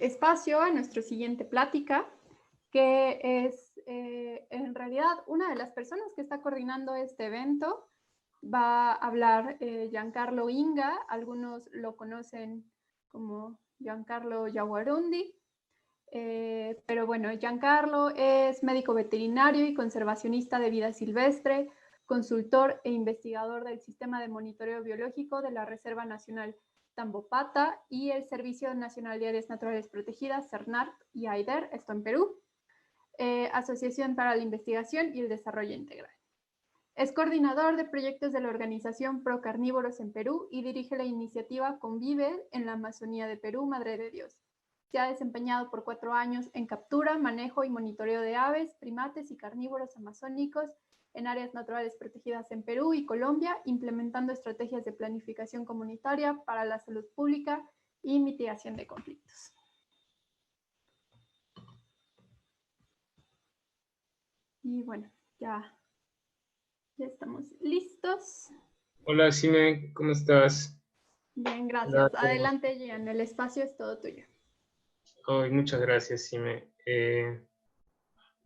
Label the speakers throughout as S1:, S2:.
S1: espacio a nuestra siguiente plática, que es en realidad una de las personas que está coordinando este evento. Va a hablar Giancarlo Inga, algunos lo conocen como Giancarlo Yaguarundi, pero bueno, Giancarlo es médico veterinario y conservacionista de vida silvestre, consultor e investigador del Sistema de Monitoreo Biológico de la Reserva Nacional Tambopata y el Servicio Nacional de Áreas Naturales Protegidas, CERNARP y AIDER, esto en Perú, Asociación para la Investigación y el Desarrollo Integral. Es coordinador de proyectos de la organización Pro Carnívoros en Perú y dirige la iniciativa Convive en la Amazonía de Perú, Madre de Dios. Se ha desempeñado por 4 años en captura, manejo y monitoreo de aves, primates y carnívoros amazónicos en áreas naturales protegidas en Perú y Colombia, implementando estrategias de planificación comunitaria para la salud pública y mitigación de conflictos. Y bueno, ya estamos listos.
S2: Hola, Sime, ¿cómo estás?
S1: Bien, gracias.
S2: Hola.
S1: Adelante, Gian, el espacio es todo tuyo.
S2: Oh, muchas gracias, Sime.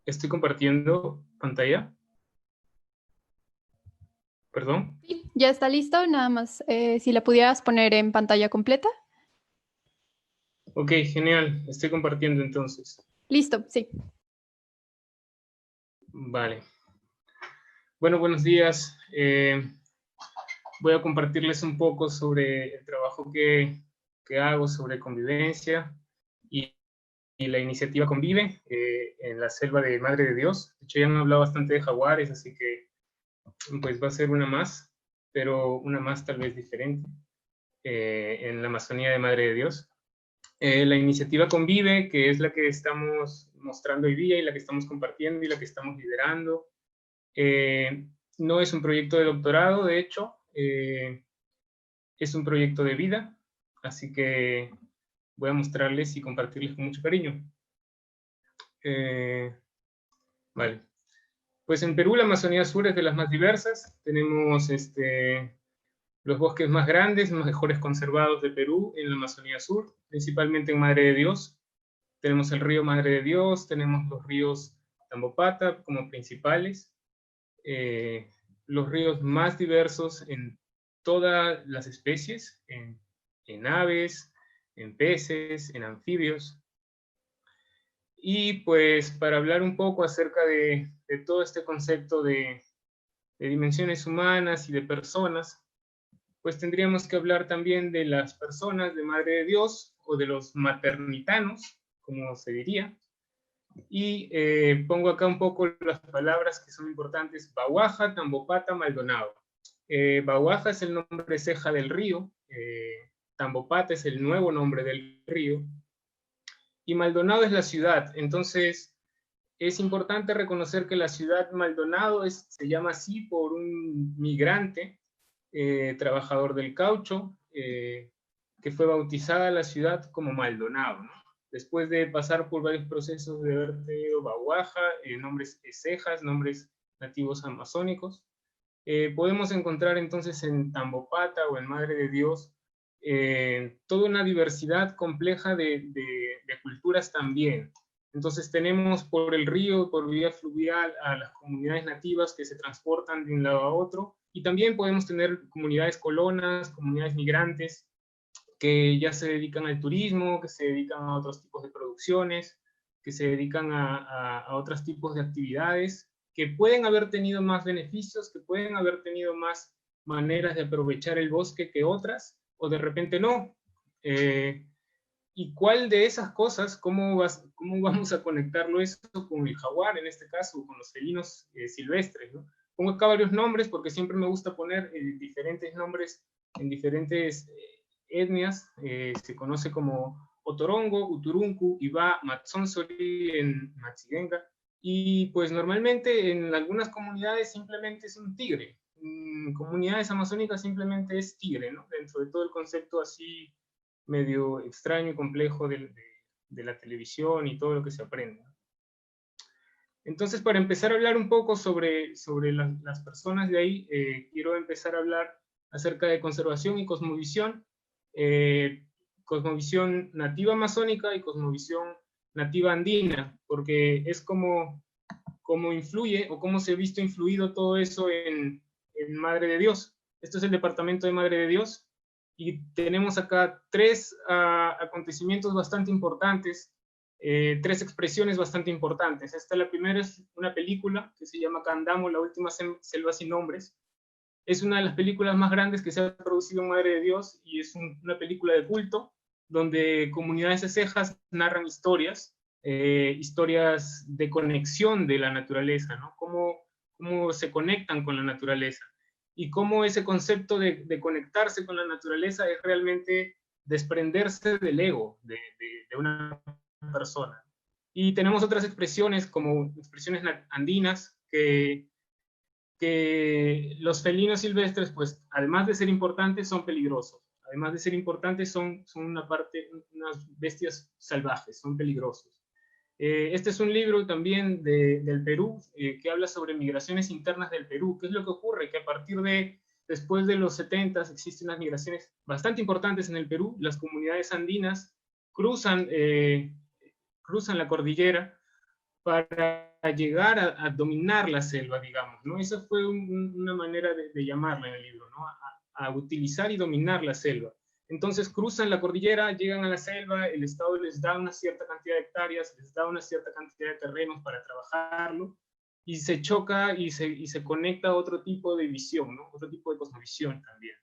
S2: Estoy compartiendo pantalla. ¿Perdón?
S1: Sí, ya está listo. Nada más, si la pudieras poner en pantalla completa.
S2: Ok, genial. Estoy compartiendo entonces.
S1: Listo, sí.
S2: Vale. Bueno, buenos días. Voy a compartirles un poco sobre el trabajo que hago sobre convivencia y la iniciativa Convive en la selva de Madre de Dios. De hecho, ya me he hablado bastante de jaguares, así que pues va a ser una más, pero una más tal vez diferente, en la Amazonía de Madre de Dios. La iniciativa Convive, que es la que estamos mostrando hoy día y la que estamos compartiendo y la que estamos liderando, no es un proyecto de doctorado, de hecho, es un proyecto de vida, así que voy a mostrarles y compartirles con mucho cariño. Vale. Pues en Perú la Amazonía Sur es de las más diversas. Tenemos los bosques más grandes, los mejores conservados de Perú en la Amazonía Sur, principalmente en Madre de Dios. Tenemos el río Madre de Dios, tenemos los ríos Tambopata como principales, los ríos más diversos en todas las especies, en aves, en peces, en anfibios. Y pues para hablar un poco acerca de todo este concepto de dimensiones humanas y de personas, pues tendríamos que hablar también de las personas de Madre de Dios o de los maternitanos, como se diría. Y pongo acá un poco las palabras que son importantes: Baguaja, Tambopata, Maldonado. Baguaja es el nombre ceja del río, Tambopata es el nuevo nombre del río, y Maldonado es la ciudad. Entonces, es importante reconocer que la ciudad Maldonado se llama así por un migrante, trabajador del caucho, que fue bautizada la ciudad como Maldonado, ¿no? Después de pasar por varios procesos de haber tenido Baguaja, nombres cejas, nombres nativos amazónicos, podemos encontrar entonces en Tambopata o en Madre de Dios toda una diversidad compleja de culturas también. Entonces tenemos por el río, por vía fluvial, a las comunidades nativas que se transportan de un lado a otro, y también podemos tener comunidades colonas, comunidades migrantes, que ya se dedican al turismo, que se dedican a otros tipos de producciones, que se dedican a otros tipos de actividades, que pueden haber tenido más beneficios, que pueden haber tenido más maneras de aprovechar el bosque que otras, o de repente no. ¿Y cuál de esas cosas, cómo vamos a conectarlo eso con el jaguar, en este caso, con los felinos silvestres, ¿no? Pongo acá varios nombres porque siempre me gusta poner diferentes nombres en diferentes etnias. Se conoce como Otorongo, Uturuncu, Iba, Matsonsori en Matsigenga, y pues normalmente en algunas comunidades simplemente es un tigre. En comunidades amazónicas simplemente es tigre, ¿no? Dentro de todo el concepto así medio extraño y complejo de la televisión y todo lo que se aprende. Entonces, para empezar a hablar un poco sobre las personas de ahí, quiero empezar a hablar acerca de conservación y cosmovisión. cosmovisión nativa amazónica y cosmovisión nativa andina, porque es como influye o cómo se ha visto influido todo eso en Madre de Dios. Esto es el departamento de Madre de Dios, y tenemos acá tres acontecimientos bastante importantes, tres expresiones bastante importantes. La primera es una película que se llama Candamo, la última selva sin nombres. Es una de las películas más grandes que se ha producido en Madre de Dios, y es una película de culto, donde comunidades de cejas narran historias, historias de conexión de la naturaleza, ¿no? Cómo se conectan con la naturaleza, y cómo ese concepto de conectarse con la naturaleza es realmente desprenderse del ego de una persona. Y tenemos otras expresiones, como expresiones andinas, que los felinos silvestres, pues, además de ser importantes, son peligrosos. Además de ser importantes, son unas bestias salvajes, son peligrosos. Este es un libro también del Perú, que habla sobre migraciones internas del Perú. ¿Qué es lo que ocurre? Que a partir después de los 70 existen unas migraciones bastante importantes en el Perú. Las comunidades andinas cruzan la cordillera para llegar a dominar la selva, digamos, ¿no? Esa fue una manera de llamarla en el libro, ¿no? A utilizar y dominar la selva. Entonces cruzan la cordillera, llegan a la selva, el Estado les da una cierta cantidad de hectáreas, les da una cierta cantidad de terrenos para trabajarlo, y se choca y se conecta a otro tipo de visión, ¿no? Otro tipo de cosmovisión también.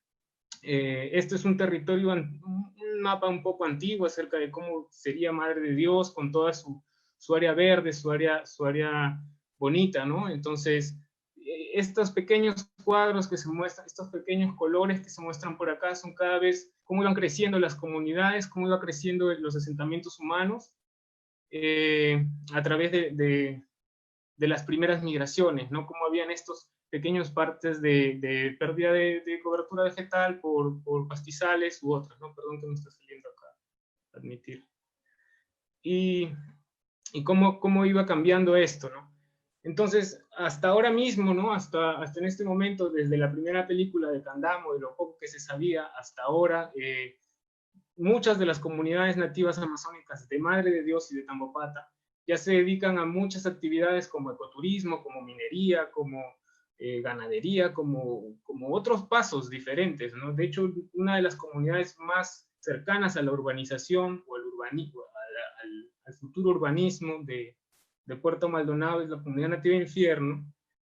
S2: Este es un territorio, un mapa un poco antiguo acerca de cómo sería Madre de Dios, con toda su área verde, su área bonita, ¿no? Entonces, estos pequeños cuadros que se muestran, estos pequeños colores que se muestran por acá, son cada vez cómo iban creciendo las comunidades, cómo iban creciendo los asentamientos humanos, a través de las primeras migraciones, ¿no? Cómo habían estos pequeños partes de pérdida de cobertura vegetal por pastizales u otras, ¿no? Perdón que me está saliendo acá, admitir. Y cómo iba cambiando esto, ¿no? Entonces, hasta ahora mismo, ¿no? Hasta en este momento, desde la primera película de Candamo, de lo poco que se sabía hasta ahora, muchas de las comunidades nativas amazónicas de Madre de Dios y de Tambopata ya se dedican a muchas actividades como ecoturismo, como minería, como ganadería, como otros pasos diferentes, ¿no? De hecho, una de las comunidades más cercanas a la urbanización o al futuro urbanismo de Puerto Maldonado es la comunidad nativa Infierno,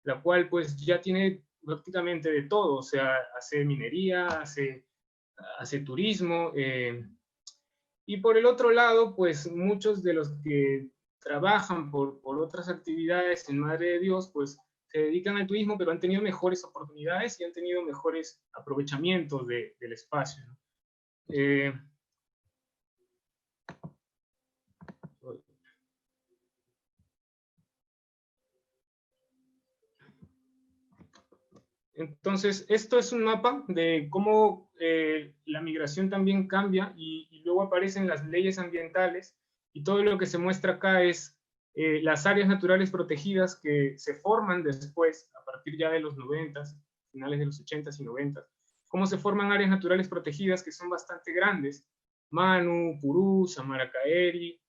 S2: la cual pues ya tiene prácticamente de todo, o sea, hace minería, hace turismo, y por el otro lado, pues muchos de los que trabajan por otras actividades en Madre de Dios, pues se dedican al turismo, pero han tenido mejores oportunidades y han tenido mejores aprovechamientos del espacio, ¿no? Entonces, esto es un mapa de cómo la migración también cambia, y luego aparecen las leyes ambientales, y todo lo que se muestra acá es las áreas naturales protegidas que se forman después, a partir ya de los 90, finales de los 80 y 90, cómo se forman áreas naturales protegidas que son bastante grandes: Manu, Purú, Samaracaeri,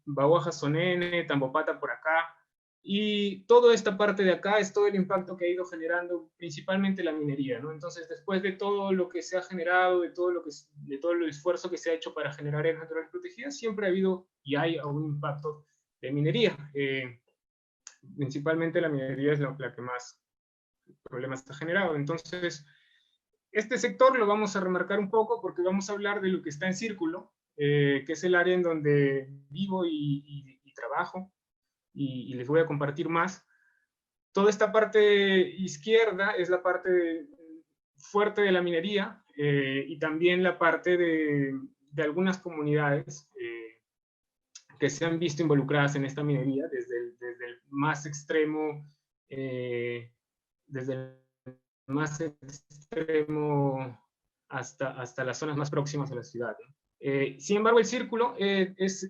S2: Bahuaja Sonene, Tambopata por acá. Y toda esta parte de acá es todo el impacto que ha ido generando principalmente la minería, ¿no? Entonces, después de todo lo que se ha generado, de todo el esfuerzo que se ha hecho para generar áreas naturales protegidas, siempre ha habido y hay un impacto de minería. Principalmente la minería es la que más problemas ha generado. Entonces, este sector lo vamos a remarcar un poco porque vamos a hablar de lo que está en Círculo, que es el área en donde vivo y trabajo. Y les voy a compartir más. Toda esta parte izquierda es la parte fuerte de la minería, y también la parte de algunas comunidades que se han visto involucradas en esta minería desde el más extremo, hasta las zonas más próximas a la ciudad, ¿no? Sin embargo, el Círculo es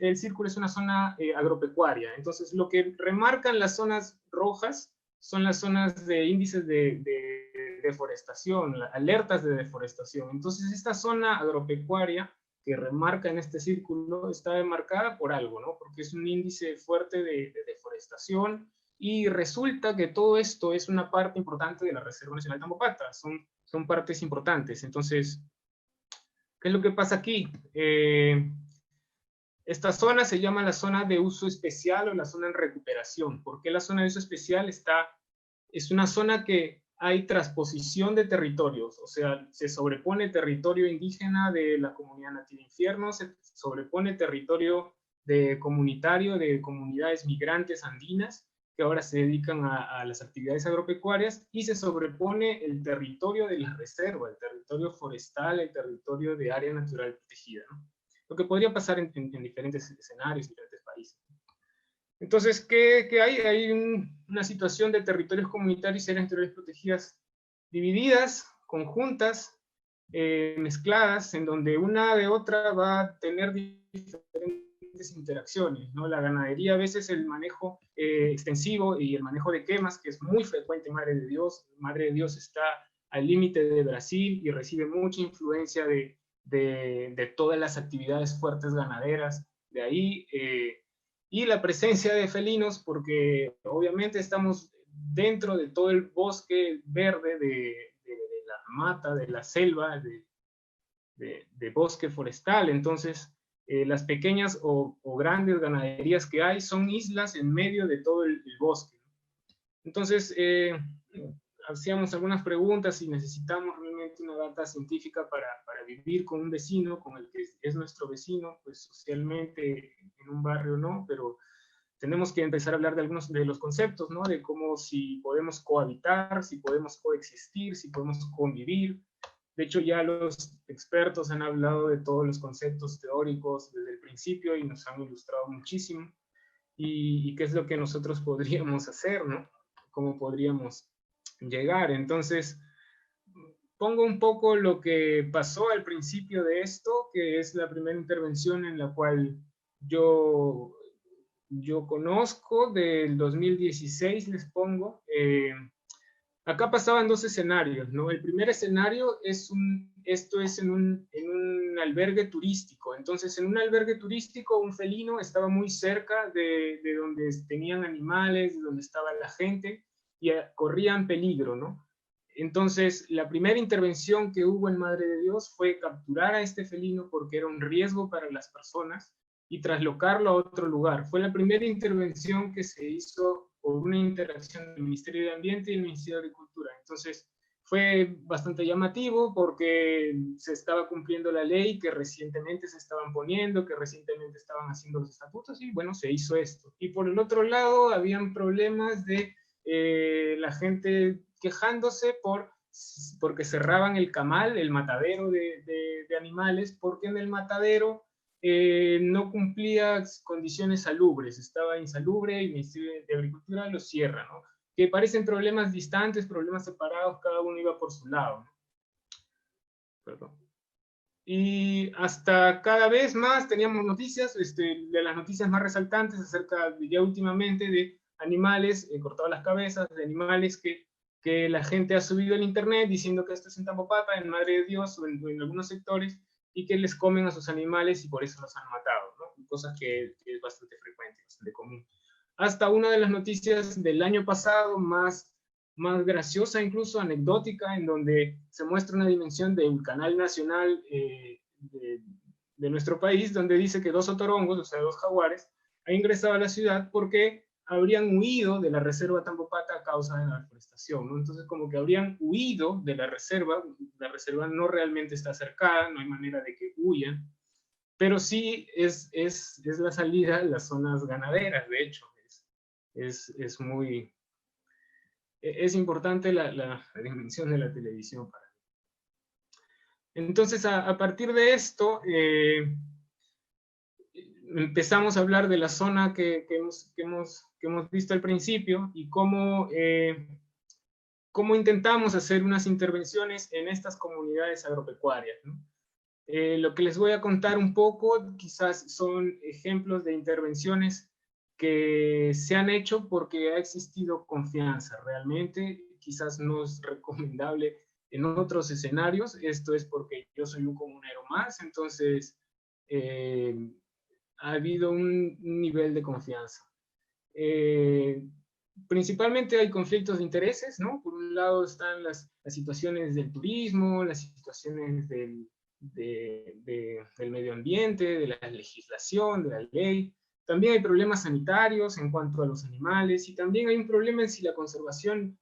S2: una zona agropecuaria. Entonces, lo que remarcan las zonas rojas son las zonas de índices de deforestación, alertas de deforestación. Entonces, esta zona agropecuaria que remarca en este círculo está demarcada por algo, ¿no? Porque es un índice fuerte de deforestación, y resulta que todo esto es una parte importante de la Reserva Nacional Tambopata, son partes importantes. Entonces, ¿qué es lo que pasa aquí? Esta zona se llama la zona de uso especial o la zona en recuperación. ¿Por qué la zona de uso especial? Es una zona que hay transposición de territorios, o sea, se sobrepone territorio indígena de la comunidad nativa Infierno, se sobrepone territorio comunitario de comunidades migrantes andinas, que ahora se dedican a las actividades agropecuarias, y se sobrepone el territorio de la reserva, el territorio forestal, el territorio de área natural protegida, ¿no? Lo que podría pasar en diferentes escenarios, en diferentes países. Entonces, ¿qué hay? Hay una situación de territorios comunitarios y áreas naturales protegidas divididas, conjuntas, mezcladas, en donde una de otra va a tener diferentes interacciones, ¿no? La ganadería, a veces el manejo extensivo y el manejo de quemas, que es muy frecuente en Madre de Dios. Madre de Dios está al límite de Brasil y recibe mucha influencia de todas las actividades fuertes ganaderas de ahí, y la presencia de felinos, porque obviamente estamos dentro de todo el bosque verde de la mata, de la selva, de bosque forestal. Entonces, las pequeñas o grandes ganaderías que hay son islas en medio de todo el bosque. Entonces, hacíamos algunas preguntas si necesitamos realmente una data científica para vivir con un vecino, con el que es nuestro vecino, pues socialmente en un barrio no, pero tenemos que empezar a hablar de algunos de los conceptos, ¿no? De cómo, si podemos cohabitar, si podemos coexistir, si podemos convivir. De hecho, ya los expertos han hablado de todos los conceptos teóricos desde el principio y nos han ilustrado muchísimo. Y qué es lo que nosotros podríamos hacer, ¿no? Cómo podríamos llegar. Entonces, pongo un poco lo que pasó al principio de esto, que es la primera intervención en la cual yo conozco, del 2016, les pongo. Acá pasaban dos escenarios, ¿no? El primer escenario esto es en un albergue turístico. Entonces, en un albergue turístico, un felino estaba muy cerca de donde tenían animales, de donde estaba la gente, y corrían peligro, ¿no? Entonces, la primera intervención que hubo en Madre de Dios fue capturar a este felino porque era un riesgo para las personas y traslocarlo a otro lugar. Fue la primera intervención que se hizo por una interacción del Ministerio de Ambiente y el Ministerio de Agricultura. Entonces, fue bastante llamativo porque se estaba cumpliendo la ley que recientemente se estaban poniendo, que recientemente estaban haciendo los estatutos, y bueno, se hizo esto. Y por el otro lado, habían problemas de la gente quejándose porque cerraban el camal, el matadero de animales, porque en el matadero no cumplía condiciones salubres, estaba insalubre, y el Ministerio de Agricultura lo cierra, ¿no? Que parecen problemas distantes, problemas separados, cada uno iba por su lado. Perdón. Y hasta cada vez más teníamos noticias, de las noticias más resaltantes acerca, ya últimamente, de animales cortados las cabezas, de animales que la gente ha subido en internet diciendo que esto es en Tambopata, en Madre de Dios o en algunos sectores, y que les comen a sus animales y por eso los han matado, ¿no? Cosas que es bastante frecuente, bastante común. Hasta una de las noticias del año pasado, más graciosa, incluso anecdótica, en donde se muestra una dimensión del canal nacional de nuestro país, donde dice que 2 otorongos, o sea, 2 jaguares, han ingresado a la ciudad porque habrían huido de la reserva Tambopata a causa de la deforestación, ¿no? Entonces, como que habrían huido de la reserva no realmente está cercada, no hay manera de que huyan, pero sí es la salida a las zonas ganaderas. De hecho, es muy... Es importante la dimensión de la televisión para mí. Entonces, a partir de esto, empezamos a hablar de la zona que hemos visto al principio, y cómo intentamos hacer unas intervenciones en estas comunidades agropecuarias, ¿no? Lo que les voy a contar un poco quizás son ejemplos de intervenciones que se han hecho porque ha existido confianza. Realmente quizás no es recomendable en otros escenarios. Esto es porque yo soy un comunero más, entonces ha habido un nivel de confianza. Principalmente hay conflictos de intereses, ¿no? Por un lado están las situaciones del turismo, las situaciones del medio ambiente, de la legislación, de la ley. También hay problemas sanitarios en cuanto a los animales, y también hay un problema en si la conservación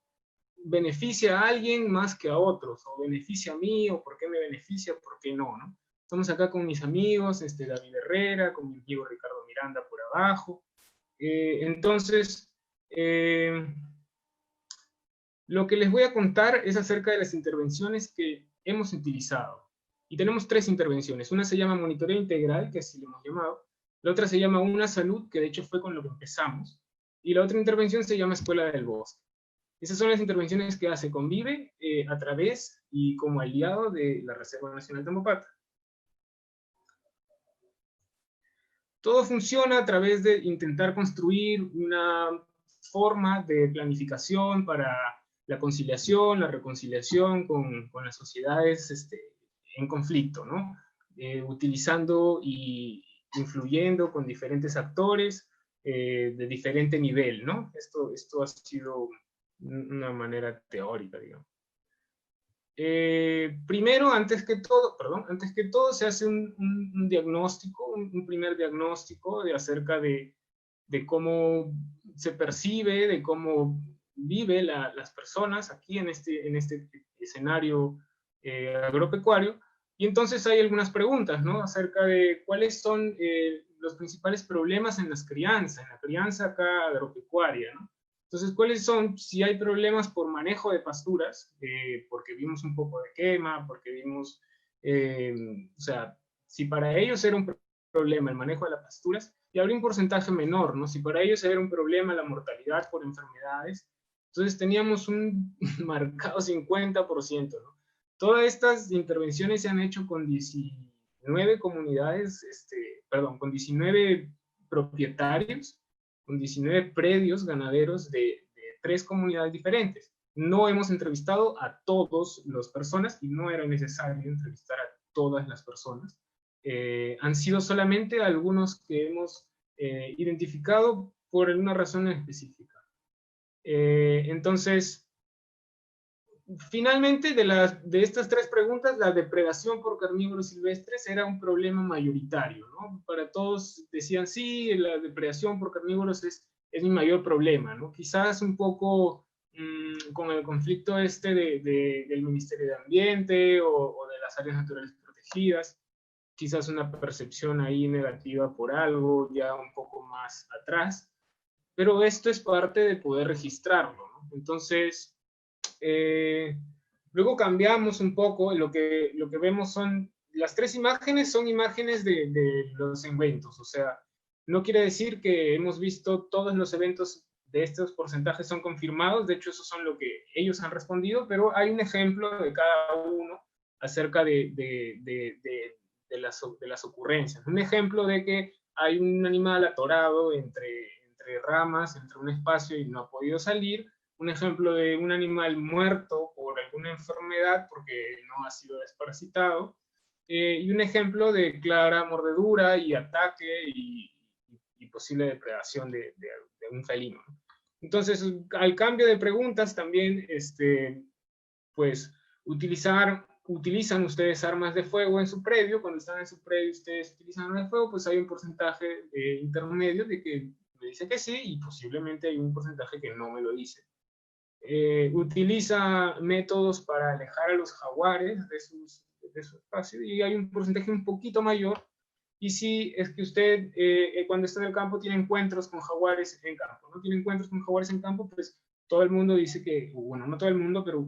S2: beneficia a alguien más que a otros, o beneficia a mí, o por qué me beneficia, por qué no, ¿no? Estamos acá con mis amigos, David Herrera, con mi amigo Ricardo Miranda por abajo. Entonces, lo que les voy a contar es acerca de las intervenciones que hemos utilizado. Y tenemos 3 intervenciones. Una se llama monitoreo integral, que así lo hemos llamado. La otra se llama Una Salud, que de hecho fue con lo que empezamos. Y la otra intervención se llama Escuela del Bosque. Esas son las intervenciones que hace Convive a través y como aliado de la Reserva Nacional Tambopata. Todo funciona a través de intentar construir una forma de planificación para la conciliación, la reconciliación con las sociedades en conflicto, ¿no? Utilizando y influyendo con diferentes actores de diferente nivel, ¿no? Esto ha sido una manera teórica, digamos. Primero, antes que todo, se hace un diagnóstico, un primer diagnóstico acerca de cómo se percibe, de cómo vive las personas aquí en este escenario agropecuario. Y entonces hay algunas preguntas, ¿no? Acerca de cuáles son los principales problemas en la crianza acá agropecuaria, ¿no? Entonces, ¿cuáles son? Si hay problemas por manejo de pasturas, porque vimos un poco de quema, porque vimos, o sea, si para ellos era un problema el manejo de las pasturas, y habría un porcentaje menor, ¿no? Si para ellos era un problema la mortalidad por enfermedades, entonces teníamos un marcado 50%, ¿no? Todas estas intervenciones se han hecho con 19 comunidades, con 19 propietarios, con 19 predios ganaderos de 3 comunidades diferentes. No hemos entrevistado a todas las personas y no era necesario entrevistar a todas las personas. Han sido solamente algunos que hemos identificado por una razón específica. Entonces, finalmente, de estas 3 preguntas, la depredación por carnívoros silvestres era un problema mayoritario, ¿no? Para todos decían, sí, la depredación por carnívoros es mi mayor problema, ¿no? Quizás un poco con el conflicto del Ministerio de Ambiente o de las áreas naturales protegidas, quizás una percepción ahí negativa por algo ya un poco más atrás, pero esto es parte de poder registrarlo, ¿no? Entonces, luego cambiamos un poco, lo que vemos son, las 3 imágenes son imágenes de los eventos, o sea, no quiere decir que hemos visto todos los eventos de estos porcentajes son confirmados, de hecho esos son lo que ellos han respondido, pero hay un ejemplo de cada uno acerca de las ocurrencias. Un ejemplo de que hay un animal atorado entre ramas, entre un espacio y no ha podido salir. Un ejemplo de un animal muerto por alguna enfermedad porque no ha sido desparasitado. Y un ejemplo de clara mordedura y ataque y posible depredación de un felino. Entonces, al cambio de preguntas también, pues, utilizan ustedes armas de fuego en su predio. Cuando están en su predio ustedes utilizan armas de fuego, pues hay un porcentaje intermedio de que me dice que sí, y posiblemente hay un porcentaje que no me lo dice. Utiliza métodos para alejar a los jaguares de su espacio, y hay un porcentaje un poquito mayor. Y si es que usted cuando está en el campo tiene encuentros con jaguares en campo, ¿no? Tiene encuentros con jaguares en campo, pues todo el mundo dice que, bueno, no todo el mundo, pero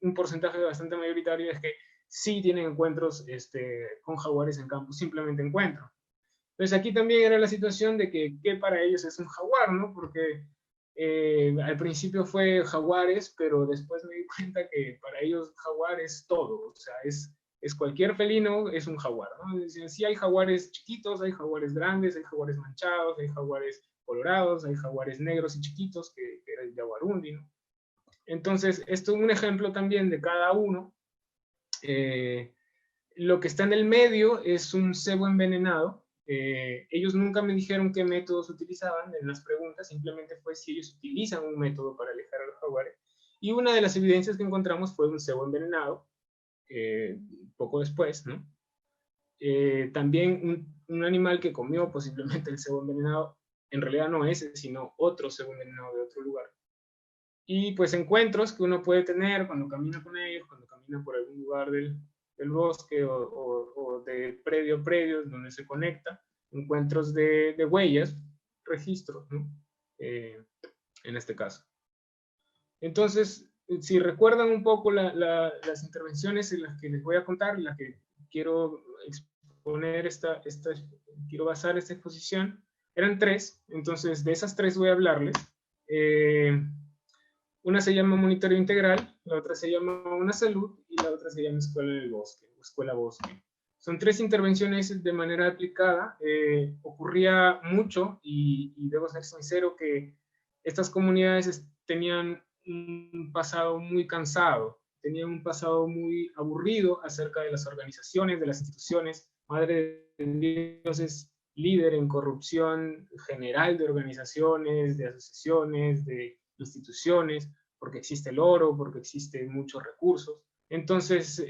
S2: un porcentaje bastante mayoritario es que sí tienen encuentros con jaguares en campo, simplemente encuentro. Entonces aquí también era la situación de que para ellos es un jaguar, ¿no? Porque al principio fue jaguares, pero después me di cuenta que para ellos jaguar es todo, o sea, es cualquier felino, es un jaguar, ¿no? Dicen, sí, hay jaguares chiquitos, hay jaguares grandes, hay jaguares manchados, hay jaguares colorados, hay jaguares negros y chiquitos, que era el jaguarundi, ¿no? Entonces, esto es un ejemplo también de cada uno. Lo que está en el medio es un cebo envenenado. Ellos nunca me dijeron qué métodos utilizaban en las preguntas, simplemente fue si ellos utilizan un método para alejar a los jaguares. Y una de las evidencias que encontramos fue un cebo envenenado, poco después, ¿no? También un animal que comió posiblemente el cebo envenenado, en realidad no ese, sino otro cebo envenenado de otro lugar. Y pues encuentros que uno puede tener cuando camina con ellos, cuando camina por algún lugar del bosque o de predio a predio donde se conecta, encuentros de huellas, registros, ¿no? En este caso. Entonces, si recuerdan un poco las intervenciones en las que les voy a contar, en las que quiero exponer quiero basar esta exposición, eran 3, entonces de esas 3 voy a hablarles. Una se llama monitoreo integral, la otra se llama Una Salud y la otra se llama Escuela en el Bosque, o Escuela Bosque. Son 3 intervenciones de manera aplicada. Ocurría mucho, y debo ser sincero, que estas comunidades tenían un pasado muy cansado, tenían un pasado muy aburrido acerca de las organizaciones, de las instituciones. Madre de Dios es líder en corrupción general de organizaciones, de asociaciones, de instituciones, porque existe el oro, porque existen muchos recursos. Entonces,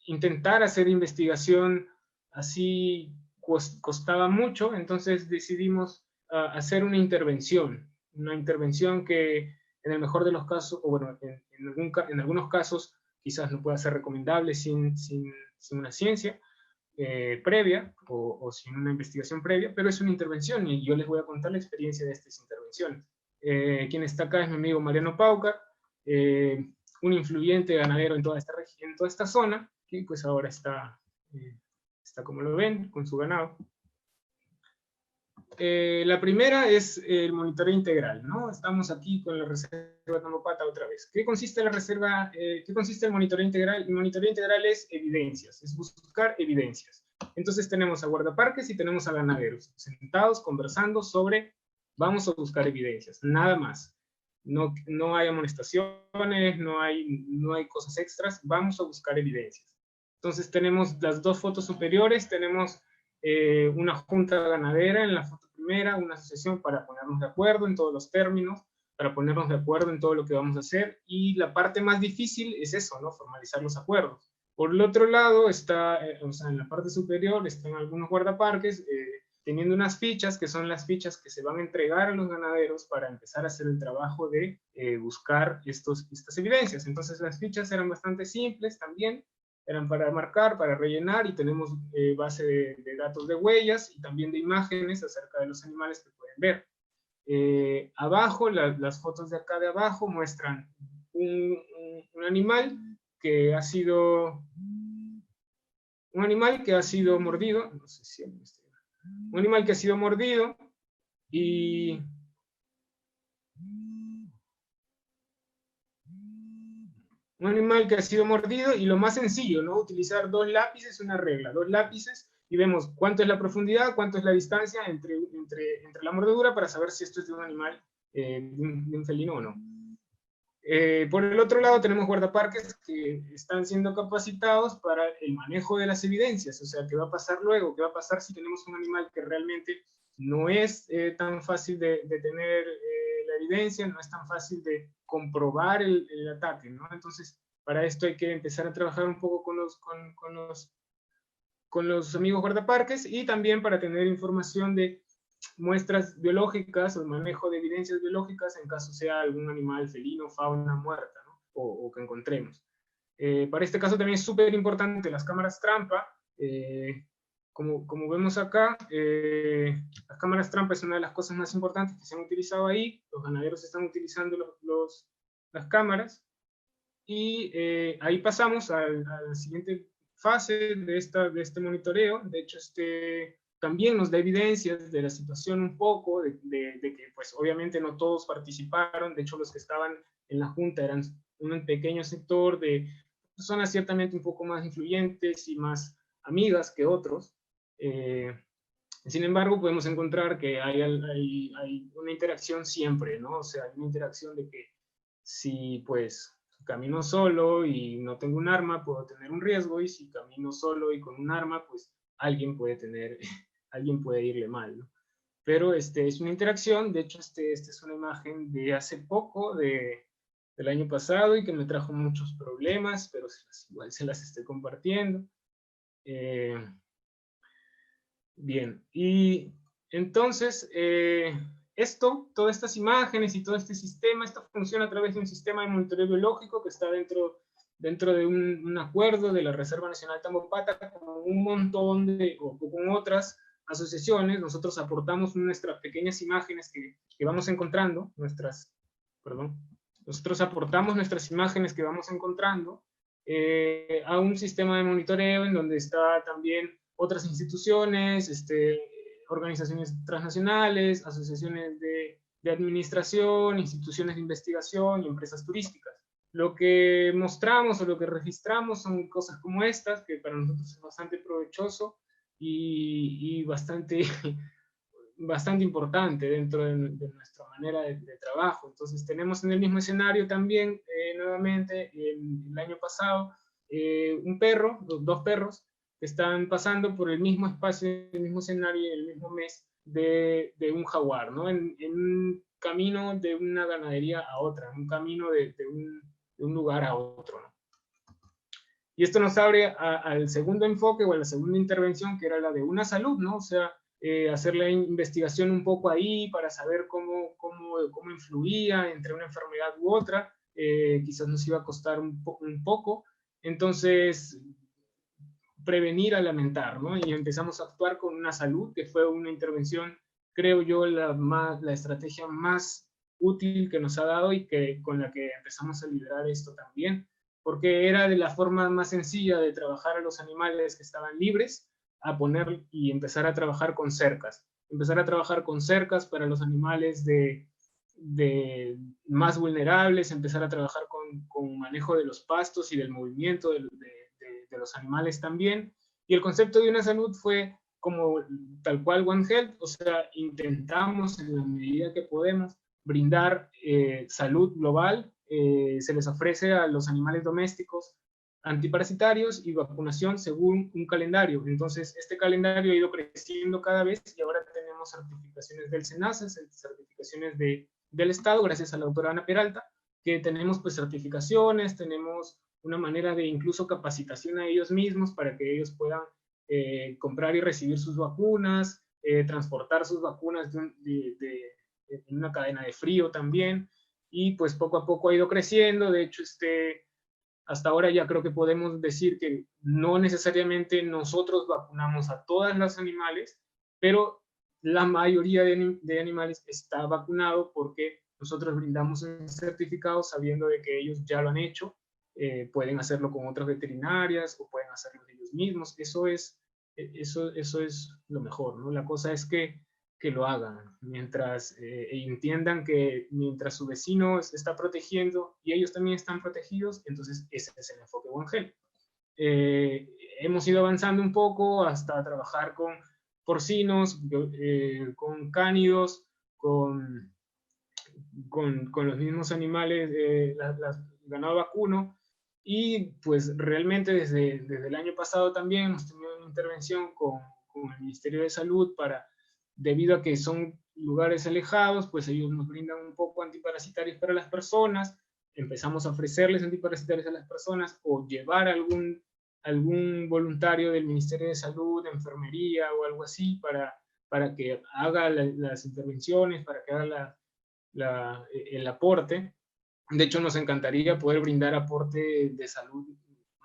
S2: intentar hacer investigación así costaba mucho, entonces decidimos hacer una intervención que en el mejor de los casos, o bueno, en algunos casos quizás no pueda ser recomendable sin una ciencia previa o sin una investigación previa, pero es una intervención y yo les voy a contar la experiencia de estas intervenciones. Quien está acá es mi amigo Mariano Paucar, un influyente ganadero en toda esta región, en toda esta zona, que pues ahora está como lo ven, con su ganado. La primera es el monitoreo integral, ¿no? Estamos aquí con la reserva Tambopata otra vez. ¿Qué consiste la reserva? ¿Qué consiste el monitoreo integral? El monitoreo integral es evidencias, es buscar evidencias. Entonces tenemos a guardaparques y tenemos a ganaderos sentados conversando sobre, vamos a buscar evidencias, nada más. No hay amonestaciones, no hay cosas extras, vamos a buscar evidencias. Entonces tenemos las 2 fotos superiores, tenemos una junta ganadera en la foto primera, una asociación para ponernos de acuerdo en todos los términos, para ponernos de acuerdo en todo lo que vamos a hacer, y la parte más difícil es eso, ¿no? Formalizar los acuerdos. Por el otro lado está, o sea, en la parte superior están algunos guardaparques teniendo unas fichas, que son las fichas que se van a entregar a los ganaderos para empezar a hacer el trabajo de buscar estas evidencias. Entonces las fichas eran bastante simples también, eran para marcar, para rellenar, y tenemos base de datos de huellas y también de imágenes acerca de los animales que pueden ver. Abajo, las fotos de acá de abajo muestran un animal que ha sido mordido, no sé si un animal que ha sido mordido y un animal que ha sido mordido, y lo más sencillo, ¿no? Utilizar 2 lápices, una regla, 2 lápices, y vemos cuánto es la profundidad, cuánto es la distancia entre la mordedura para saber si esto es de un animal, de un felino o no. Por el otro lado tenemos guardaparques que están siendo capacitados para el manejo de las evidencias, o sea, ¿qué va a pasar luego? ¿Qué va a pasar si tenemos un animal que realmente no es tan fácil de tener la evidencia, no es tan fácil de comprobar el ataque, ¿no? Entonces, para esto hay que empezar a trabajar un poco con los amigos guardaparques, y también para tener información de muestras biológicas o el manejo de evidencias biológicas en caso sea algún animal felino, fauna muerta, ¿no? o que encontremos. Para este caso también es súper importante las cámaras trampa. Como vemos acá, las cámaras trampa es una de las cosas más importantes que se han utilizado ahí. Los ganaderos están utilizando las cámaras, y ahí pasamos a la siguiente fase de este monitoreo. De hecho, también nos da evidencias de la situación un poco, de que pues obviamente no todos participaron. De hecho, los que estaban en la junta eran un pequeño sector de personas ciertamente un poco más influyentes y más amigas que otros. Sin embargo, podemos encontrar que hay una interacción siempre, ¿no? O sea, hay una interacción de que si pues camino solo y no tengo un arma, puedo tener un riesgo, y si camino solo y con un arma, pues alguien puede alguien puede irle mal, ¿no? Pero es una interacción. De hecho, esta es una imagen de hace poco, del año pasado, y que me trajo muchos problemas, pero igual se las estoy compartiendo. Bien, y entonces, todas estas imágenes y todo este sistema, esto funciona a través de un sistema de monitoreo biológico que está dentro de un acuerdo de la Reserva Nacional Tambopata con un montón o con otras asociaciones. Nosotros aportamos nuestras pequeñas imágenes que vamos encontrando, nosotros aportamos nuestras imágenes que vamos encontrando a un sistema de monitoreo en donde está también otras instituciones, organizaciones transnacionales, asociaciones de administración, instituciones de investigación y empresas turísticas. Lo que mostramos o lo que registramos son cosas como estas, que para nosotros es bastante provechoso y bastante importante dentro de nuestra manera de trabajo. Entonces tenemos en el mismo escenario también, nuevamente, el año pasado, dos perros, que están pasando por el mismo espacio, el mismo escenario, el mismo mes de un jaguar, ¿no? En un camino de una ganadería a otra, en un camino de un lugar a otro, ¿no? Y esto nos abre al segundo enfoque o a la segunda intervención, que era la de una salud, ¿no? O sea, hacer la investigación un poco ahí para saber cómo influía entre una enfermedad u otra. Quizás nos iba a costar un poco. Entonces, prevenir a lamentar, ¿no? Y empezamos a actuar con una salud, que fue una intervención, creo yo, la estrategia más útil que nos ha dado y con la que empezamos a liderar esto también, porque era de la forma más sencilla de trabajar a los animales que estaban libres, a poner y empezar a trabajar con cercas. Empezar a trabajar con cercas para los animales más vulnerables, empezar a trabajar con manejo de los pastos y del movimiento de los animales también. Y el concepto de una salud fue como tal cual One Health, o sea, intentamos en la medida que podemos brindar salud global. Se les ofrece a los animales domésticos antiparasitarios y vacunación según un calendario. Entonces, este calendario ha ido creciendo cada vez y ahora tenemos certificaciones del SENASA, certificaciones del Estado, gracias a la doctora Ana Peralta, que tenemos pues certificaciones, tenemos una manera de incluso capacitación a ellos mismos para que ellos puedan comprar y recibir sus vacunas, transportar sus vacunas en una cadena de frío también, y pues poco a poco ha ido creciendo. De hecho, hasta ahora ya creo que podemos decir que no necesariamente nosotros vacunamos a todos los animales, pero la mayoría de animales está vacunado porque nosotros brindamos un certificado sabiendo de que ellos ya lo han hecho. Pueden hacerlo con otras veterinarias o pueden hacerlo ellos mismos. Eso es lo mejor, ¿no? La cosa es que lo hagan, mientras entiendan que mientras su vecino se está protegiendo y ellos también están protegidos, entonces ese es el enfoque One Health. Hemos ido avanzando un poco hasta trabajar con porcinos, con cánidos, con los mismos animales, ganado vacuno, y pues realmente desde el año pasado también hemos tenido una intervención con el Ministerio de Salud debido a que son lugares alejados, pues ellos nos brindan un poco antiparasitarios para las personas, empezamos a ofrecerles antiparasitarios a las personas o llevar algún voluntario del Ministerio de Salud, de enfermería o algo así para que haga las intervenciones, para que haga el aporte. De hecho, nos encantaría poder brindar aporte de salud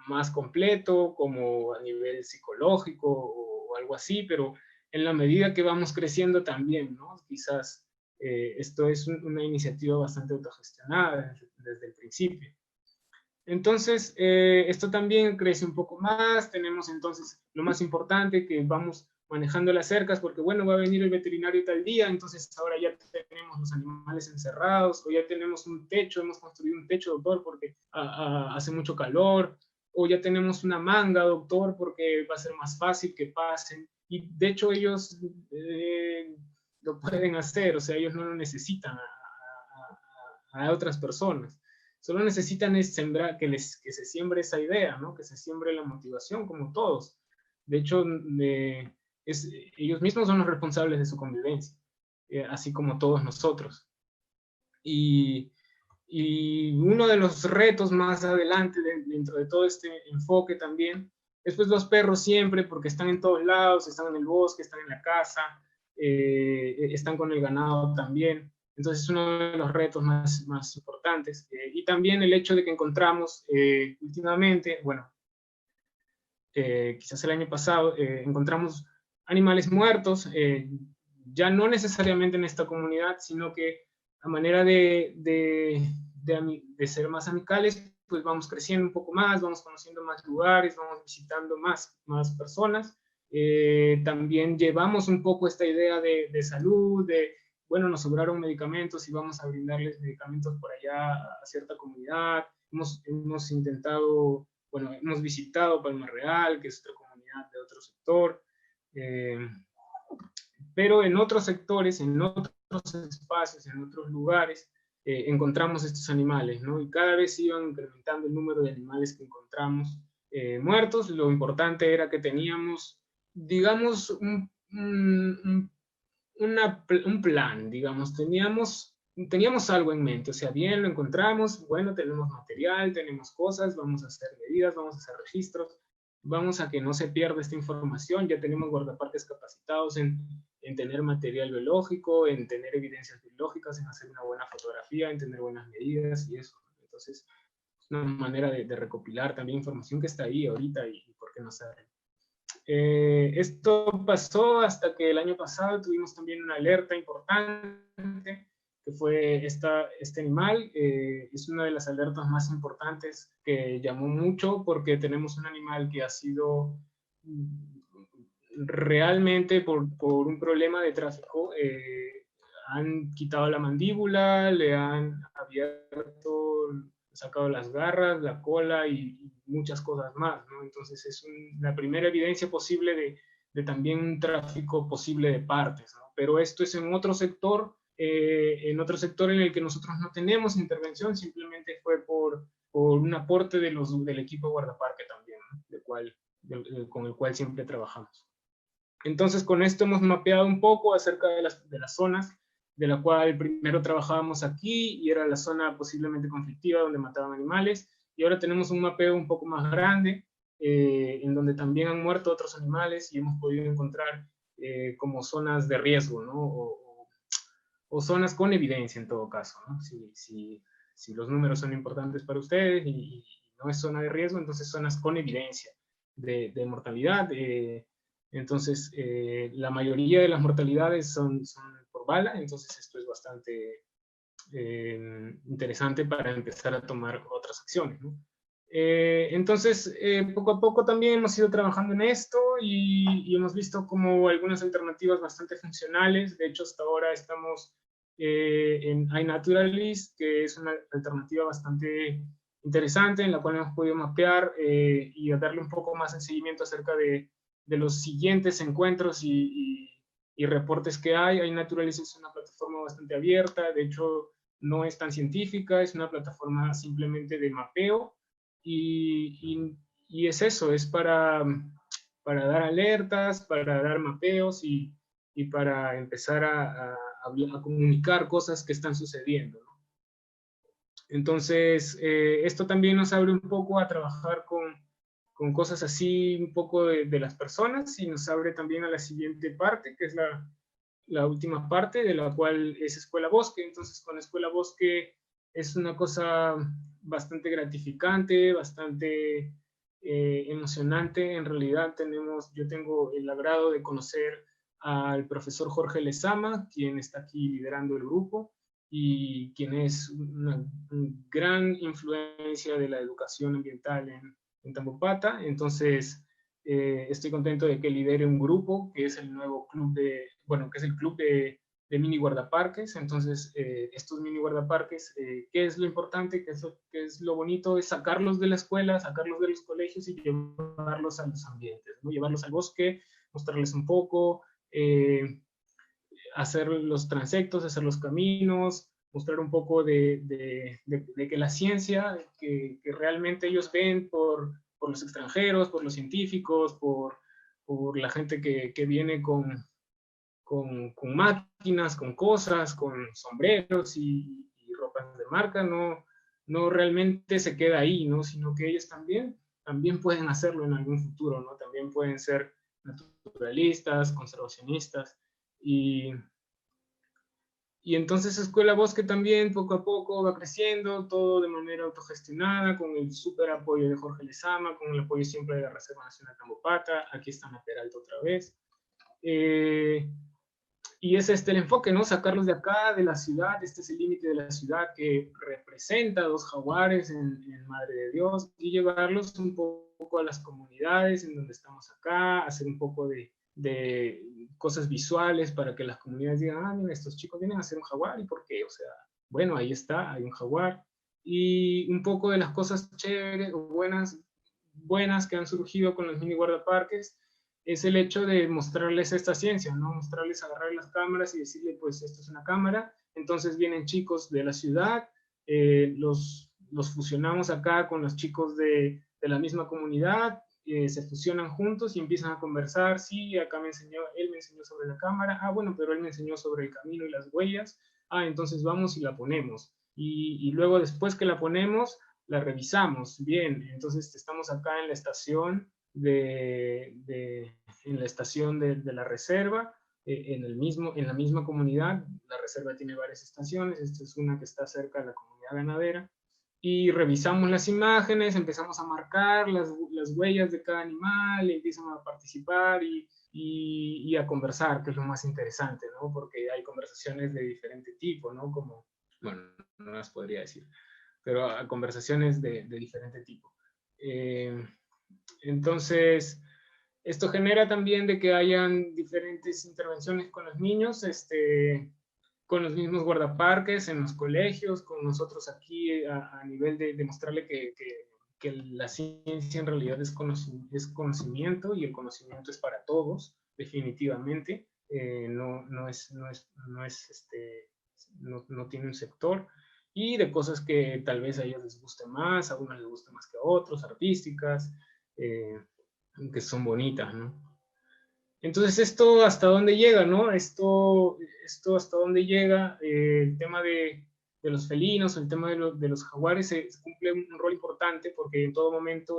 S2: más completo, como a nivel psicológico o algo así, pero en la medida que vamos creciendo también, ¿no? Quizás esto es una iniciativa bastante autogestionada desde el principio. Entonces, esto también crece un poco más. Tenemos entonces lo más importante, que vamos manejando las cercas, porque bueno, va a venir el veterinario tal día, entonces ahora ya tenemos los animales encerrados, o ya tenemos un techo, hemos construido un techo, doctor, porque hace mucho calor, o ya tenemos una manga, doctor, porque va a ser más fácil que pasen. Y de hecho ellos lo pueden hacer, o sea, ellos no lo necesitan a otras personas. Solo necesitan es sembrar, que se siembre esa idea, ¿no? Que se siembre la motivación, como todos. De hecho, ellos mismos son los responsables de su convivencia, así como todos nosotros. Y uno de los retos más adelante, dentro de todo este enfoque también, es pues los perros siempre, porque están en todos lados, están en el bosque, están en la casa, están con el ganado también. Entonces es uno de los retos más importantes. Y también el hecho de que encontramos últimamente, bueno, quizás el año pasado, encontramos animales muertos, ya no necesariamente en esta comunidad, sino que a manera de ser más amicales, pues vamos creciendo un poco más, vamos conociendo más lugares, vamos visitando más personas. También llevamos un poco esta idea de salud, bueno, nos sobraron medicamentos y vamos a brindarles medicamentos por allá a cierta comunidad. Hemos intentado, bueno, hemos visitado Palma Real, que es otra comunidad de otro sector, pero en otros sectores, en otros espacios, en otros lugares, encontramos estos animales, ¿no? Y cada vez iban incrementando el número de animales que encontramos muertos. Lo importante era que teníamos, digamos, un plan, digamos, teníamos algo en mente, o sea, bien, lo encontramos, bueno, tenemos material, tenemos cosas, vamos a hacer medidas, vamos a hacer registros, vamos a que no se pierda esta información, ya tenemos guardaparques capacitados en tener material biológico, en tener evidencias biológicas, en hacer una buena fotografía, en tener buenas medidas y eso. Entonces, es una manera de recopilar también información que está ahí ahorita y por qué no saber. Esto pasó hasta que el año pasado tuvimos también una alerta importante, que fue este animal. Es una de las alertas más importantes que llamó mucho porque tenemos un animal que ha sido realmente por un problema de tráfico, han quitado la mandíbula, le han abierto, sacado las garras, la cola y muchas cosas más, ¿no? Entonces es la primera evidencia posible de también un tráfico posible de partes, ¿no? Pero esto es en otro sector en el que nosotros no tenemos intervención, simplemente fue por un aporte del equipo guardaparque también, ¿no? Con el cual siempre trabajamos. Entonces con esto hemos mapeado un poco acerca de las zonas, de la cual primero trabajábamos aquí y era la zona posiblemente conflictiva donde mataban animales, y ahora tenemos un mapeo un poco más grande en donde también han muerto otros animales y hemos podido encontrar como zonas de riesgo, ¿no? O zonas con evidencia en todo caso, ¿no? Si los números son importantes para ustedes y no es zona de riesgo, entonces zonas con evidencia de mortalidad. Entonces, la mayoría de las mortalidades son por bala, entonces esto es bastante interesante para empezar a tomar otras acciones, ¿no? Entonces, poco a poco también hemos ido trabajando en esto y hemos visto como algunas alternativas bastante funcionales. De hecho, hasta ahora estamos en iNaturalist, que es una alternativa bastante interesante en la cual hemos podido mapear y darle un poco más de seguimiento acerca de los siguientes encuentros y reportes que hay. iNaturalist es una plataforma bastante abierta, de hecho no es tan científica, es una plataforma simplemente de mapeo y es eso, es para dar alertas, para dar mapeos y para empezar a comunicar cosas que están sucediendo, ¿no? Entonces, esto también nos abre un poco a trabajar con cosas así un poco de las personas y nos abre también a la siguiente parte, que es la última parte, de la cual es Escuela Bosque. Entonces, con Escuela Bosque es una cosa bastante gratificante, bastante emocionante. En realidad yo tengo el agrado de conocer al profesor Jorge Lezama, quien está aquí liderando el grupo y quien es una gran influencia de la educación ambiental en Tambopata. Entonces, estoy contento de que lidere un grupo que es el nuevo club que es el club de mini guardaparques. Entonces, estos mini guardaparques, ¿qué es lo importante? ¿Qué es lo bonito? Es sacarlos de la escuela, sacarlos de los colegios y llevarlos a los ambientes, ¿no? Llevarlos al bosque, mostrarles un poco, hacer los transectos, hacer los caminos, mostrar un poco de que la ciencia que realmente ellos ven por los extranjeros, por los científicos, por la gente que viene con máquinas, con cosas, con sombreros y ropas de marca, no realmente se queda ahí, ¿no? Sino que ellos también pueden hacerlo en algún futuro, ¿no? También pueden ser naturalistas, conservacionistas, y entonces Escuela Bosque también poco a poco va creciendo, todo de manera autogestionada, con el súper apoyo de Jorge Lezama, con el apoyo siempre de la Reserva Nacional Tambopata. Aquí está Ana Peralta otra vez. Y es el enfoque, ¿no? Sacarlos de acá, de la ciudad. Este es el límite de la ciudad que representa a 2 jaguares en Madre de Dios, y llevarlos un poco a las comunidades en donde estamos acá, hacer un poco de cosas visuales para que las comunidades digan, ah, mira, estos chicos vienen a hacer un jaguar, ¿y por qué? O sea, bueno, ahí está, hay un jaguar. Y un poco de las cosas chéveres o buenas que han surgido con los mini guardaparques es el hecho de mostrarles esta ciencia, ¿no? Mostrarles, agarrar las cámaras y decirle, pues, esto es una cámara. Entonces vienen chicos de la ciudad, los fusionamos acá con los chicos de la misma comunidad, se fusionan juntos y empiezan a conversar. Sí, acá él me enseñó sobre la cámara. Ah, bueno, pero él me enseñó sobre el camino y las huellas. Ah, entonces vamos y la ponemos. Y luego, después que la ponemos, la revisamos. Bien, entonces estamos acá en la estación en la estación de la reserva, en la misma comunidad. La reserva tiene varias estaciones, esta es una que está cerca de la comunidad ganadera, y revisamos las imágenes, empezamos a marcar las huellas de cada animal, empiezan a participar y a conversar, que es lo más interesante, ¿no? Porque hay conversaciones de diferente tipo, ¿no? Como, bueno, no las podría decir, pero conversaciones de diferente tipo. Entonces, esto genera también de que hayan diferentes intervenciones con los niños, con los mismos guardaparques, en los colegios, con nosotros aquí a nivel de mostrarle que la ciencia en realidad es conocimiento, y el conocimiento es para todos, definitivamente. No tiene un sector, y de cosas que tal vez a ellos les guste más, a unos les guste más que a otros, artísticas, que son bonitas, ¿no? Entonces, ¿esto hasta dónde llega, no? Esto hasta dónde llega, el tema de los felinos, el tema de los jaguares, se cumple un rol importante, porque en todo momento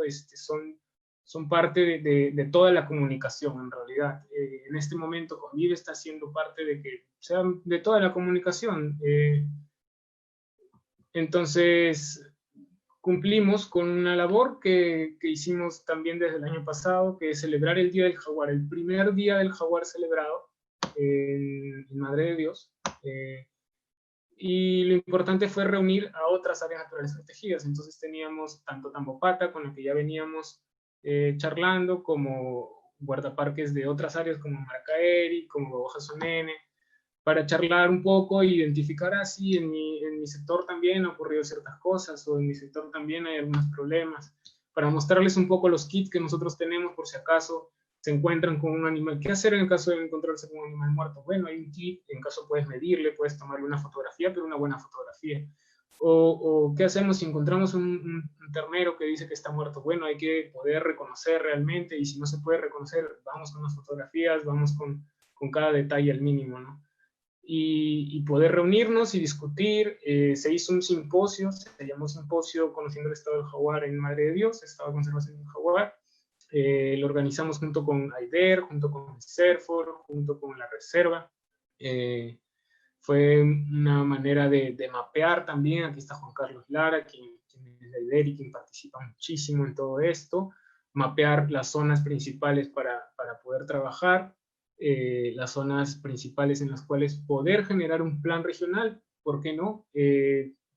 S2: son parte de toda la comunicación, en realidad. En este momento, Convive está siendo parte de toda la comunicación. Entonces, cumplimos con una labor que hicimos también desde el año pasado, que es celebrar el Día del Jaguar, el primer Día del Jaguar celebrado en Madre de Dios. Y lo importante fue reunir a otras áreas naturales protegidas. Entonces teníamos tanto Tambopata, con el que ya veníamos charlando, como guardaparques de otras áreas como Maracaeri, como Bojasonene, para charlar un poco e identificar así, en mi sector también han ocurrido ciertas cosas, o en mi sector también hay algunos problemas, para mostrarles un poco los kits que nosotros tenemos por si acaso se encuentran con un animal. ¿Qué hacer en el caso de encontrarse con un animal muerto? Bueno, hay un kit, en caso puedes medirle, puedes tomarle una fotografía, pero una buena fotografía. O ¿qué hacemos si encontramos un ternero que dice que está muerto? Bueno, hay que poder reconocer realmente, y si no se puede reconocer, vamos con las fotografías, vamos con cada detalle al mínimo, ¿no? Y poder reunirnos y discutir. Se hizo un simposio, se llamó Simposio Conociendo el Estado del Jaguar en Madre de Dios, Estado de Conservación del Jaguar. Lo organizamos junto con AIDER, junto con CERFOR, junto con la Reserva. Fue una manera de mapear también. Aquí está Juan Carlos Lara, quien es de AIDER y quien participa muchísimo en todo esto. Mapear las zonas principales para poder trabajar. Las zonas principales en las cuales poder generar un plan regional. ¿Por qué no?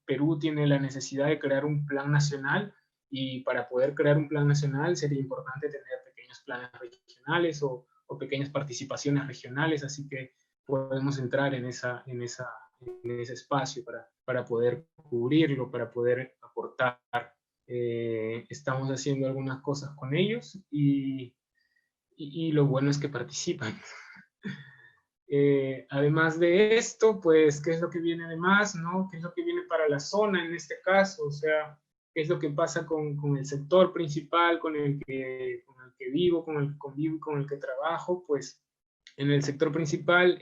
S2: Perú tiene la necesidad de crear un plan nacional, y para poder crear un plan nacional sería importante tener pequeños planes regionales o pequeñas participaciones regionales, así que podemos entrar en ese espacio para poder cubrirlo, para poder aportar. Estamos haciendo algunas cosas con ellos, y lo bueno es que participan. Además de esto, pues, ¿qué es lo que viene además, no? ¿Qué es lo que viene para la zona en este caso? O sea, ¿qué es lo que pasa con el sector principal con el que vivo, con el que convivo, con el que trabajo? Pues, en el sector principal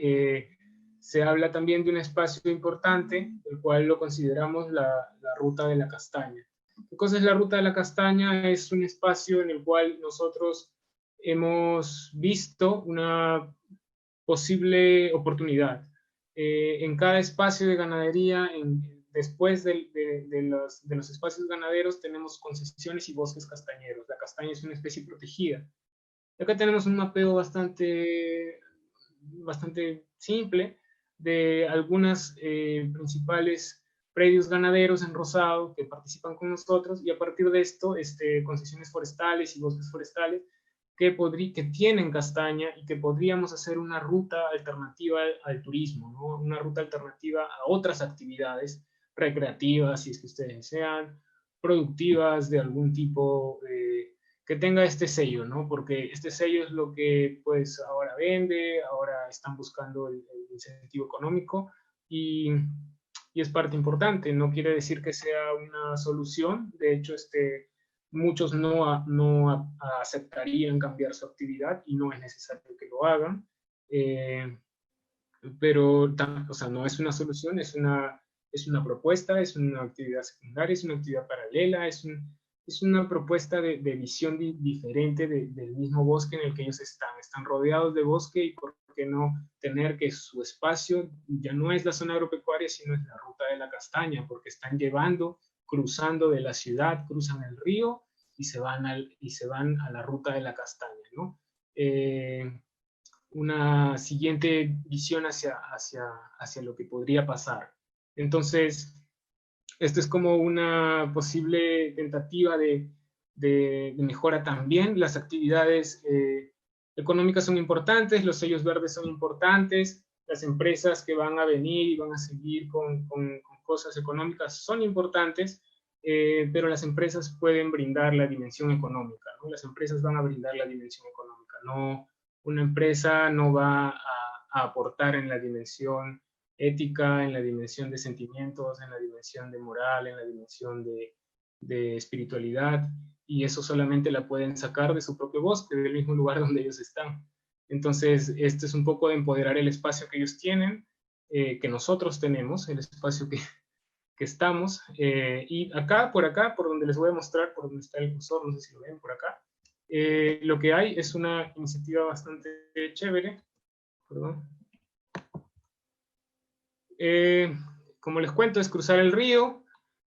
S2: se habla también de un espacio importante, el cual lo consideramos la Ruta de la Castaña. ¿Qué cosa es la Ruta de la Castaña? Es un espacio en el cual nosotros hemos visto una posible oportunidad. En cada espacio de ganadería, después de los espacios ganaderos, tenemos concesiones y bosques castañeros. La castaña es una especie protegida. Y acá tenemos un mapeo bastante simple de algunas principales predios ganaderos en rosado que participan con nosotros, y a partir de esto, concesiones forestales y bosques forestales que tienen castaña y que podríamos hacer una ruta alternativa al turismo, ¿no? Una ruta alternativa a otras actividades recreativas, si es que ustedes desean, productivas de algún tipo, que tenga este sello, ¿no? Porque este sello es lo que pues ahora vende, ahora están buscando el incentivo económico, y es parte importante. No quiere decir que sea una solución. De hecho, muchos no aceptarían cambiar su actividad y no es necesario que lo hagan. Pero o sea, no es una solución, es una propuesta, es una actividad secundaria, es una actividad paralela, es una propuesta de visión diferente del mismo bosque en el que ellos están rodeados de bosque, y por qué no tener que su espacio ya no es la zona agropecuaria, sino es la Ruta de la Castaña, porque están cruzando de la ciudad, cruzan el río y se van a la Ruta de la Castaña, ¿no? Una siguiente visión hacia lo que podría pasar. Entonces, esto es como una posible tentativa de mejora también. Las actividades económicas son importantes, los sellos verdes son importantes, las empresas que van a venir y van a seguir con cosas económicas son importantes, pero las empresas pueden brindar la dimensión económica, ¿no? Las empresas van a brindar la dimensión económica, no, una empresa no va a aportar en la dimensión ética, en la dimensión de sentimientos, en la dimensión de moral, en la dimensión de espiritualidad, y eso solamente la pueden sacar de su propio bosque, del mismo lugar donde ellos están. Entonces, esto es un poco de empoderar el espacio que ellos tienen, que nosotros tenemos, el espacio que estamos, y por acá, por donde les voy a mostrar, por donde está el cursor, no sé si lo ven por acá, lo que hay es una iniciativa bastante chévere, perdón. Como les cuento, es cruzar el río,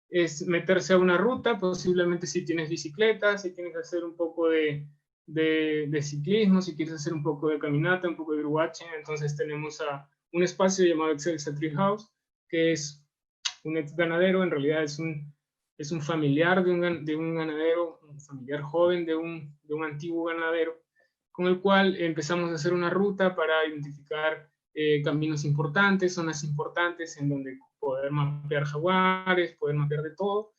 S2: es meterse a una ruta, posiblemente si tienes bicicleta, si tienes que hacer un poco de ciclismo, si quieres hacer un poco de caminata, un poco de birdwatching. Entonces tenemos un espacio llamado Excelsa Tree House, que es un ex ganadero, en realidad es un familiar de un ganadero, un familiar joven de un antiguo ganadero, con el cual empezamos a hacer una ruta para identificar caminos importantes, zonas importantes en donde poder mapear jaguares, poder mapear de todo.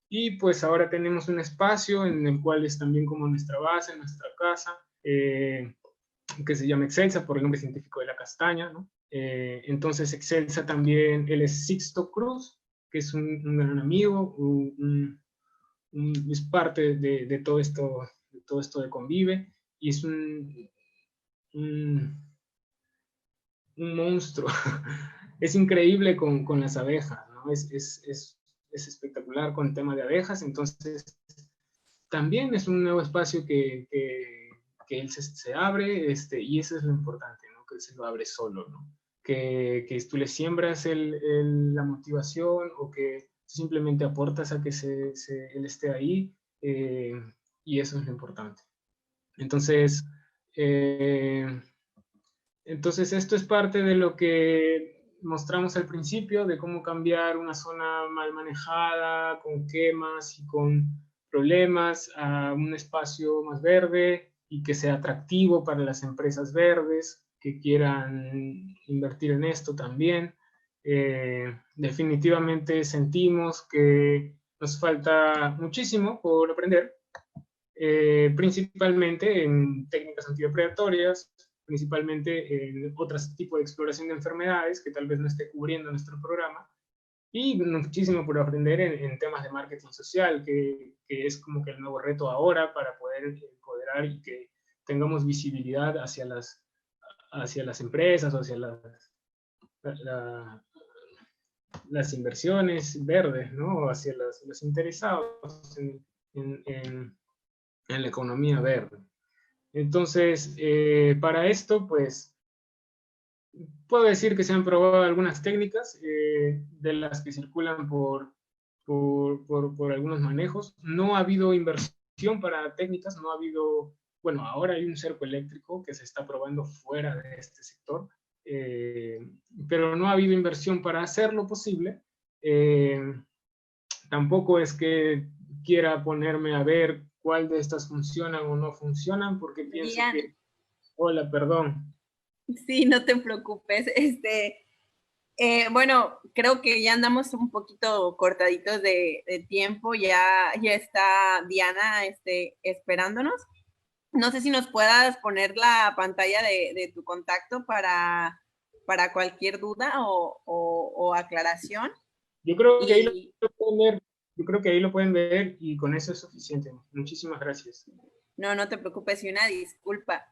S2: Y pues ahora tenemos un espacio en el cual es también como nuestra base, nuestra casa, que se llama Excelsa por el nombre científico de la castaña, ¿no? Entonces Excelsa también, él es Sixto Cruz, que es un gran amigo, es parte de todo esto de Convive, y es un monstruo. Es increíble con las abejas, ¿no? Es espectacular con el tema de abejas. Entonces también es un nuevo espacio que él se abre, y eso es lo importante, ¿no? Que se lo abre solo, ¿no? Que tú le siembras la motivación, o que simplemente aportas a que él esté ahí, y eso es lo importante. Entonces, esto es parte de lo que mostramos al principio, de cómo cambiar una zona mal manejada, con quemas y con problemas, a un espacio más verde y que sea atractivo para las empresas verdes que quieran invertir en esto también. Definitivamente sentimos que nos falta muchísimo por aprender, principalmente en técnicas antidepredatorias, principalmente en otros tipos de exploración de enfermedades que tal vez no esté cubriendo nuestro programa, y muchísimo por aprender en temas de marketing social, que es como que el nuevo reto ahora para poder empoderar y que tengamos visibilidad hacia las empresas, o hacia las inversiones verdes, ¿no? Hacia los interesados en la economía verde. Entonces, para esto, pues, puedo decir que se han probado algunas técnicas de las que circulan por algunos manejos. No ha habido inversión para técnicas, no ha habido, bueno, ahora hay un cerco eléctrico que se está probando fuera de este sector, pero no ha habido inversión para hacerlo posible. Tampoco es que quiera ponerme a ver cuál de estas funcionan o no funcionan, porque pienso
S3: Diana.
S2: que... Hola, perdón.
S3: Sí, no te preocupes. Bueno, creo que ya andamos un poquito cortaditos de tiempo. Ya está Diana esperándonos. No sé si nos puedas poner la pantalla de tu contacto para cualquier duda o aclaración.
S2: Yo creo que ahí lo pueden ver. Yo creo que ahí lo pueden ver y con eso es suficiente. Muchísimas gracias.
S3: No te preocupes, y una disculpa.